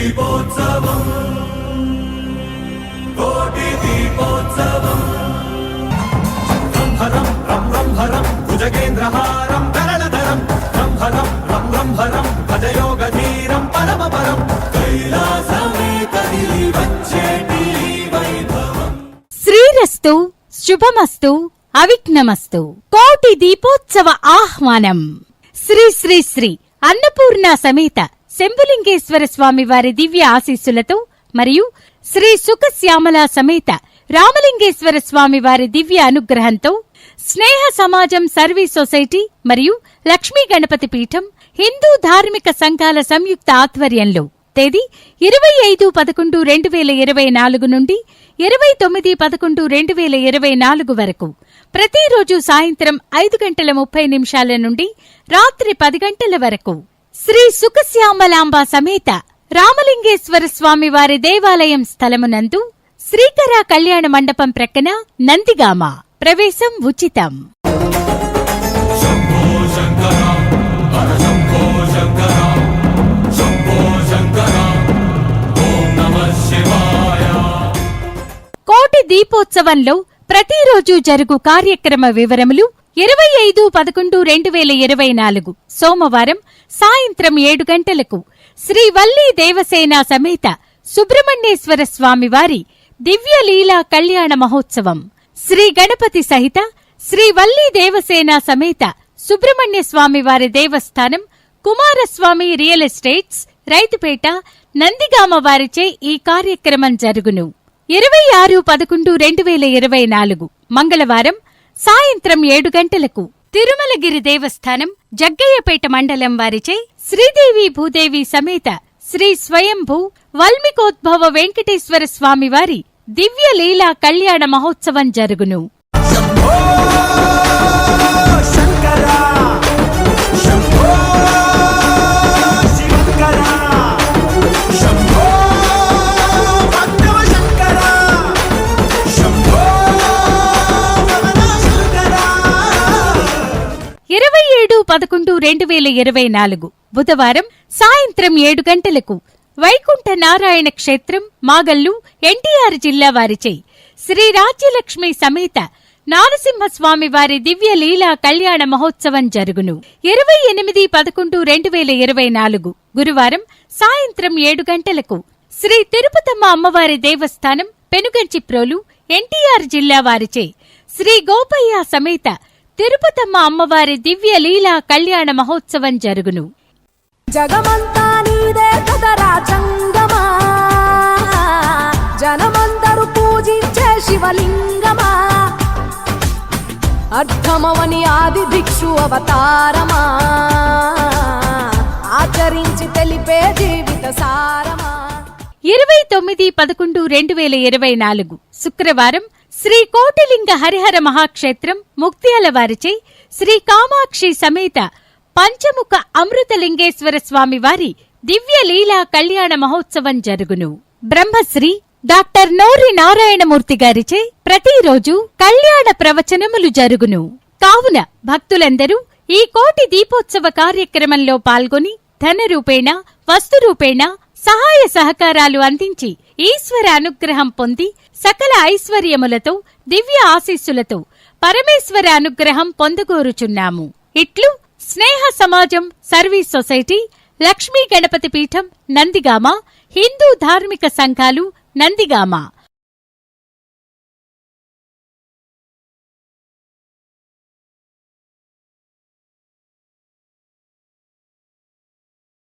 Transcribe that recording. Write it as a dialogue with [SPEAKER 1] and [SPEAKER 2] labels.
[SPEAKER 1] దీపోత్సవం కోటి దీపోత్సవం రంభరం రం రంభరం భుజగేంద్రహారం గరళధరం రంభరం రం రంభరం భజయోగధీరం పరమపరం కైలాసమే కదిలి వచ్చేటి వైభవం.
[SPEAKER 2] శ్రీరస్తు శుభమస్తు అవిఘ్నమస్తు. కోటి దీపోత్సవ ఆహ్వానం. శ్రీ శ్రీ శ్రీ అన్నపూర్ణ సమేత శంభులింగేశ్వర స్వామి వారి దివ్య ఆశీస్సులతో మరియు శ్రీ సుఖశ్యామల సమేత రామలింగేశ్వర స్వామి వారి దివ్య అనుగ్రహంతో స్నేహ సమాజం సర్వీస్ సొసైటీ మరియు లక్ష్మీ గణపతి పీఠం హిందూ ధార్మిక సంఘాల సంయుక్త ఆధ్వర్యంలో తేదీ 25-11-2024 నుండి 29-11-2024 వరకు ప్రతిరోజు సాయంత్రం 5:30 నుండి రాత్రి 10 వరకు శ్రీ సుఖశ్యామలాంబ సమేత రామలింగేశ్వర స్వామి వారి దేవాలయం స్థలమునందు శ్రీకర కళ్యాణ మండపం ప్రక్కన నందిగామ. ప్రవేశం ఉచితం. కోటి దీపోత్సవంలో ప్రతిరోజు జరుగు కార్యక్రమ వివరములు 25-11-2024 సోమవారం సాయంత్రం 7 గంటలకు శ్రీ వల్లీ దేవసేన సమేత సుబ్రహ్మణ్యేశ్వర స్వామివారి దివ్య లీలా కళ్యాణ మహోత్సవం. శ్రీ గణపతి సహిత శ్రీ వల్లీ దేవసేన సమేత సుబ్రహ్మణ్య స్వామివారి దేవస్థానం కుమారస్వామి రియల్ ఎస్టేట్స్ రైతుపేట నందిగామ వారిచే ఈ కార్యక్రమం జరుగును. 26-11-2024 మంగళవారం సాయంత్రం 7 గంటలకు తిరుమలగిరి దేవస్థానం జగ్గయ్యపేట మండలం వారిచే శ్రీదేవి భూదేవి సమేత శ్రీ స్వయంభూ వల్మికోద్భవ వెంకటేశ్వర స్వామివారి దివ్య లీలా కళ్యాణ మహోత్సవం జరుగును. బుధవారం సాయంత్రం 7 గంటలకు వైకుంఠ నారాయణ క్షేత్రం మాగల్లు ఎన్టీఆర్ జిల్లా వారిచే శ్రీ రాజ్యలక్ష్మి సమేత నారసింహస్వామి వారి దివ్య లీలా కళ్యాణ మహోత్సవం జరుగును. 28-11-2024 గురువారం సాయంత్రం 7 గంటలకు శ్రీ తిరుపతమ్మ అమ్మవారి దేవస్థానం పెనుగంచిప్రోలు ఎన్టీఆర్ జిల్లా వారిచే శ్రీ గోపయ్య సమేత తిరుపతమ్మ అమ్మవారి దివ్య లీలా కళ్యాణ మహోత్సవం జరుగును.
[SPEAKER 3] జగమంతా నీదే కదరా చంగమా, జనమందరూ పూజించే శివలింగమా, అర్థమవని ఆది భిక్షు అవతారమా, ఆచరించి తెలిపే జీవిత సారమా.
[SPEAKER 2] 29-11-2024 శుక్రవారం శ్రీ కోటిలింగ హరిహర మహాక్షేత్రం ముక్త్యాల వారిచే శ్రీ కామాక్షి సమేత పంచముఖ అమృతలింగేశ్వర స్వామి వారి దివ్య లీలా కళ్యాణ మహోత్సవం జరుగును. బ్రహ్మశ్రీ డాక్టర్ నోరి నారాయణమూర్తి గారిచే ప్రతిరోజు కళ్యాణ ప్రవచనములు జరుగును. కావున భక్తులందరూ ఈ కోటి దీపోత్సవ కార్యక్రమంలో పాల్గొని ధన రూపేణ వస్తు రూపేణ సహాయ సహకారాలు అందించి ఈశ్వర అనుగ్రహం పొంది సకల ఐశ్వర్యములతో దివ్య ఆశీస్సులతో పరమేశ్వర అనుగ్రహం పొందగోరుచున్నాము. ఇట్లు స్నేహ సమాజం సర్వీస్ సొసైటీ లక్ష్మీ గణపతి పీఠం నందిగామ హిందూ ధార్మిక సంఘాలు నందిగామ.